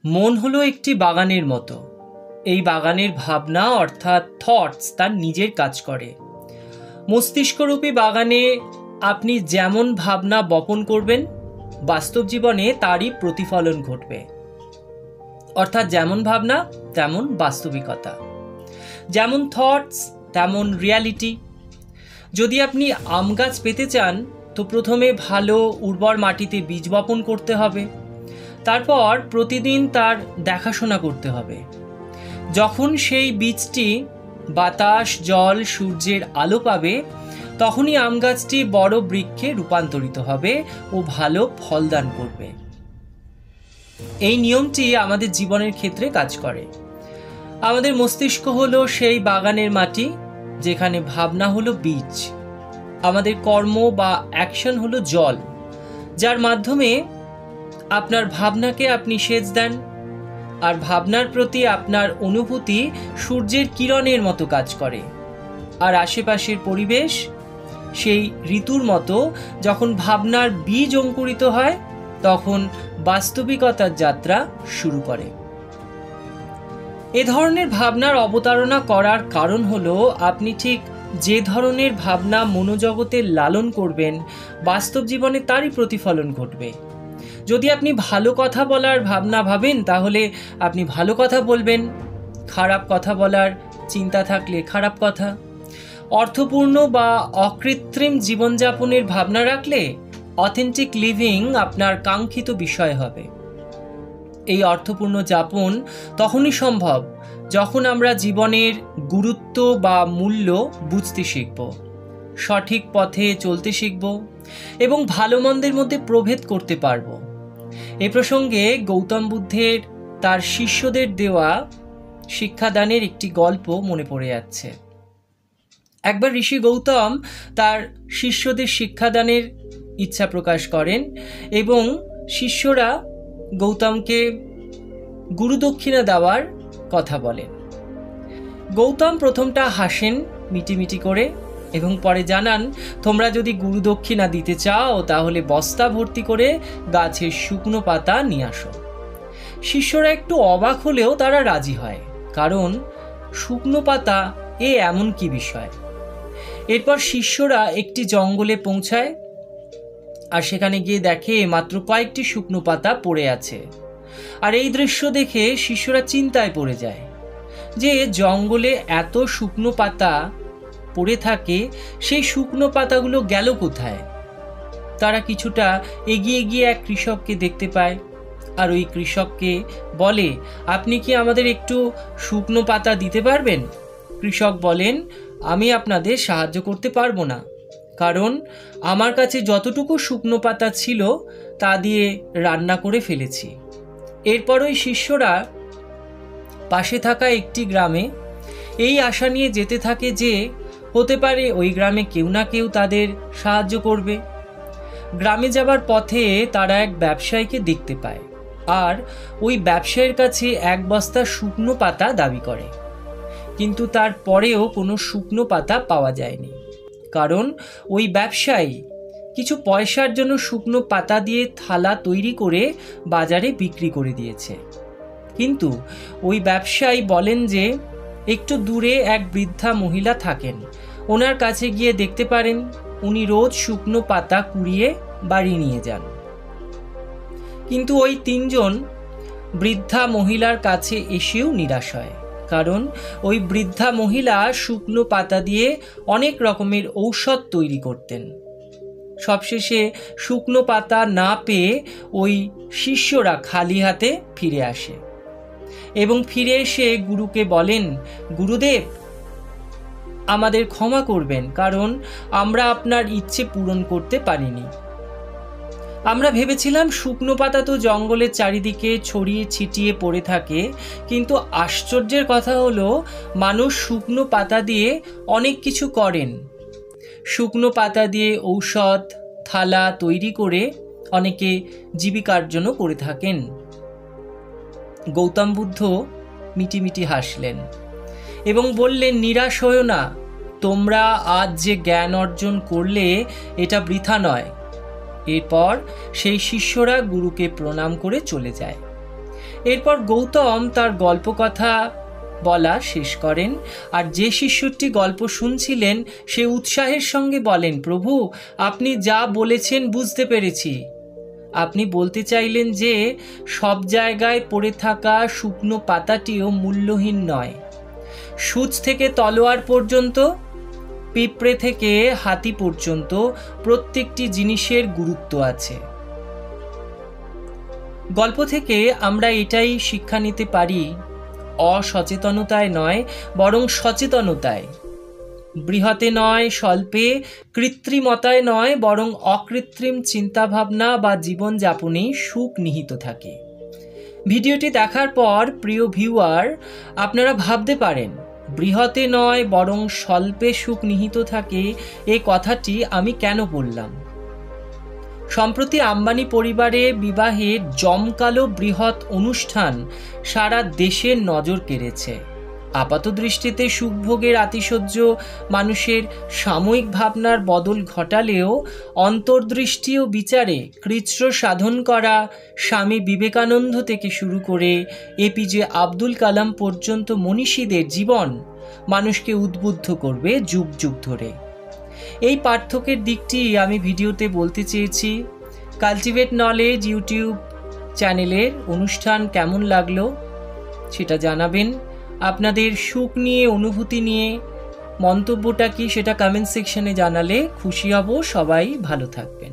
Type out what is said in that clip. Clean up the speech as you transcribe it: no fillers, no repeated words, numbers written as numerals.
মন হলো একটি বাগানের মতো। এই বাগানের ভাবনা অর্থাৎ থটস তার নিজের কাজ করে। মস্তিষ্করূপী বাগানে আপনি যেমন ভাবনা বপন করবেন, বাস্তব জীবনে তারই প্রতিফলন ঘটবে। অর্থাৎ যেমন ভাবনা তেমন বাস্তবিকতা, যেমন থটস তেমন রিয়ালিটি। যদি আপনি আম গাছ পেতে চান তো প্রথমে ভালো উর্বর মাটিতে বীজ বপন করতে হবে, তারপর প্রতিদিন তার দেখাশোনা করতে হবে। যখন সেই বীজটি বাতাস, জল, সূর্যের আলো পাবে, তখনই আম গাছটি বড় বৃক্ষে রূপান্তরিত হবে ও ভালো ফলদান করবে। এই নিয়মটি আমাদের জীবনের ক্ষেত্রে কাজ করে। আমাদের মস্তিষ্ক হলো সেই বাগানের মাটি যেখানে ভাবনা হলো বীজ। আমাদের কর্ম বা অ্যাকশন হলো জল, যার মাধ্যমে আপনার ভাবনাকে আপনি সেচ দেন। আর ভাবনার প্রতি আপনার অনুভূতি সূর্যের কিরণের মতো কাজ করে। আর আশেপাশের পরিবেশ সেই ঋতুর মতো, যখন ভাবনার বীজ অঙ্কুরিত হয় তখন বাস্তবিকতার যাত্রা শুরু করে। এ ধরনের ভাবনার অবতারণা করার কারণ হলো আপনি ঠিক যে ধরনের ভাবনা মনোজগতে লালন করবেন, বাস্তব জীবনে তারই প্রতিফলন ঘটবে। যদি আপনি ভালো কথা বলার ভাবনা ভাবেন, তাহলে আপনি ভালো কথা বলবেন। খারাপ কথা বলার চিন্তা থাকলে খারাপ কথা। অর্থপূর্ণ বা অকৃত্রিম জীবনযাপনের ভাবনা রাখলে অথেন্টিক লিভিং আপনার কাঙ্ক্ষিত বিষয় হবে। এই অর্থপূর্ণ যাপন তখনই সম্ভব যখন আমরা জীবনের গুরুত্ব বা মূল্য বুঝতে শিখব, সঠিক পথে চলতে শিখব এবং ভালো মন্দের মধ্যে প্রভেদ করতে পারব। এ প্রসঙ্গে গৌতম বুদ্ধের তার শিষ্যদের দেওয়া শিক্ষাদানের একটি গল্প মনে পড়ে যাচ্ছে। একবার ঋষি গৌতম তার শিষ্যদের শিক্ষাদানের ইচ্ছা প্রকাশ করেন এবং শিষ্যরা গৌতমকে গুরুদক্ষিণা দেওয়ার কথা বলেন। গৌতম প্রথমটা হাসেন মিটিমিটি করে এবং পরে জানান, তোমরা যদি গুরুদক্ষিণা দিতে চাও তাহলে বস্তা ভর্তি করে গাছের শুকনো পাতা নিয়ে আসো। শিষ্যরা একটু অবাক হলেও তারা রাজি হয়, কারণ শুকনো পাতা এমন কি বিষয়। এরপর শিষ্যরা একটি জঙ্গলে পৌঁছায় আর সেখানে গিয়ে দেখে মাত্র কয়েকটি শুকনো পাতা পড়ে আছে। আর এই দৃশ্য দেখে শিষ্যরা চিন্তায় পড়ে যায় যে জঙ্গলে এত শুকনো পাতা পড়ে থাকে, সেই শুকনো পাতাগুলো গেল কোথায়। তারা কিছুটা এগিয়ে গিয়ে এক কৃষককে দেখতে পায় আর ওই কৃষককে বলে, আপনি কি আমাদের একটু শুকনো পাতা দিতে পারবেন? কৃষক বলেন, আমি আপনাদের সাহায্য করতে পারবো না, কারণ আমার কাছে যতটুকু শুকনো পাতা ছিল তা দিয়ে রান্না করে ফেলেছি। এরপর ওই শিষ্যরা পাশে থাকা একটি গ্রামে এই আশা নিয়ে যেতে থাকে যে হতে পারে ওই গ্রামে কেউ না কেউ তাদের সাহায্য করবে। গ্রামে যাবার পথে তারা এক ব্যবসায়ীকে দেখতে পায় আর ওই ব্যবসায়ীর কাছে এক বস্তা শুকনো পাতা দাবি করে, কিন্তু তারপরেও কোনো শুকনো পাতা পাওয়া যায়নি, কারণ ওই ব্যবসায়ী কিছু পয়সার জন্য শুকনো পাতা দিয়ে থালা তৈরি করে বাজারে বিক্রি করে দিয়েছে। কিন্তু ওই ব্যবসায়ী বলেন যে একটু দূরে এক বৃদ্ধা মহিলা থাকেন, ওনার কাছে গিয়ে দেখতে পারেন, উনি রোজ শুকনো পাতা কুড়িয়ে বাড়ি নিয়ে যান। কিন্তু ওই তিনজন বৃদ্ধা মহিলার কাছে এসেও নিরাশ হয়, কারণ ওই বৃদ্ধা মহিলা শুকনো পাতা দিয়ে অনেক রকমের ঔষধ তৈরি করতেন। সবশেষে শুকনো পাতা না পেয়ে ওই শিষ্যরা খালি হাতে ফিরে আসে এবং ফিরে এসে গুরুকে বলেন, গুরুদেব, আমাদের ক্ষমা করবেন, কারণ আমরা আপনার ইচ্ছে পূরণ করতে পারিনি। আমরা ভেবেছিলাম শুকনো পাতা তো জঙ্গলের চারিদিকে ছড়িয়ে ছিটিয়ে পড়ে থাকে, কিন্তু আশ্চর্যের কথা হলো মানুষ শুকনো পাতা দিয়ে অনেক কিছু করেন। শুকনো পাতা দিয়ে ঔষধ, থালা তৈরি করে অনেকে জীবিকার্জন করে থাকেন। গৌতম বুদ্ধ মিটিমিটি হাসলেন এবং বললেন, নিরাশ হয়ো না, তোমরা আজ যে জ্ঞান অর্জন করলে এটা বৃথা নয়। এরপর সেই শিষ্যরা গুরুকে প্রণাম করে চলে যায় এরপর গৌতম তার গল্পকথা বলা শেষ করেন, আর যে শিষ্যটি গল্প শুনছিলেন সে উৎসাহের সঙ্গে বলেন, প্রভু, আপনি যা বলেছেন বুঝতে পেরেছি। আপনি বলতে চাইলেন যে সব জায়গায় পড়ে থাকা শুকনো পাতাটিও মূল্যহীন নয়। সূচ থেকে তলোয়ার পর্যন্ত, পিঁপড়ে থেকে হাতি পর্যন্ত প্রত্যেকটি জিনিসের গুরুত্ব আছে। গল্প থেকে আমরা এটাই শিক্ষা নিতে পারি, অসচেতনতায় নয় বরং সচেতনতায়, বৃহতে নয় স্বল্পে, কৃত্রিমতায় নয় বরং অকৃত্রিম চিন্তাভাবনা বা জীবনযাপনেই সুখ নিহিত থাকে। ভিডিওটি দেখার পর প্রিয় ভিউয়ার, আপনারা ভাবতে পারেন, বৃহতে নয় বরং স্বল্পে সুখ নিহিত থাকে, এই কথাটি আমি কেন বললাম? সম্প্রতি আম্বানি পরিবারে বিবাহের জমকালো বৃহৎ অনুষ্ঠান সারা দেশের নজর কেড়েছে। আপাত দৃষ্টিতে সুখভোগের আতিশয্য মানুষের সাময়িক ভাবনার বদল ঘটালেও অন্তর্দৃষ্টি ও বিচারে কৃচ্ছ সাধন করা স্বামী বিবেকানন্দ থেকে শুরু করে এপিজে আব্দুল কালাম পর্যন্ত মনীষীদের জীবন মানুষকে উদ্বুদ্ধ করবে যুগ যুগ ধরে। এই পার্থক্যের দিকটি আমি ভিডিওতে বলতে চেয়েছি। কালটিভেট নলেজ ইউটিউব চ্যানেলের অনুষ্ঠান কেমন লাগলো সেটা জানাবেন। আপনাদের সুখ নিয়ে, অনুভূতি নিয়ে মন্তব্যটা কি সেটা কমেন্ট সেকশনে জানালে খুশি হব। সবাই ভালো থাকবেন।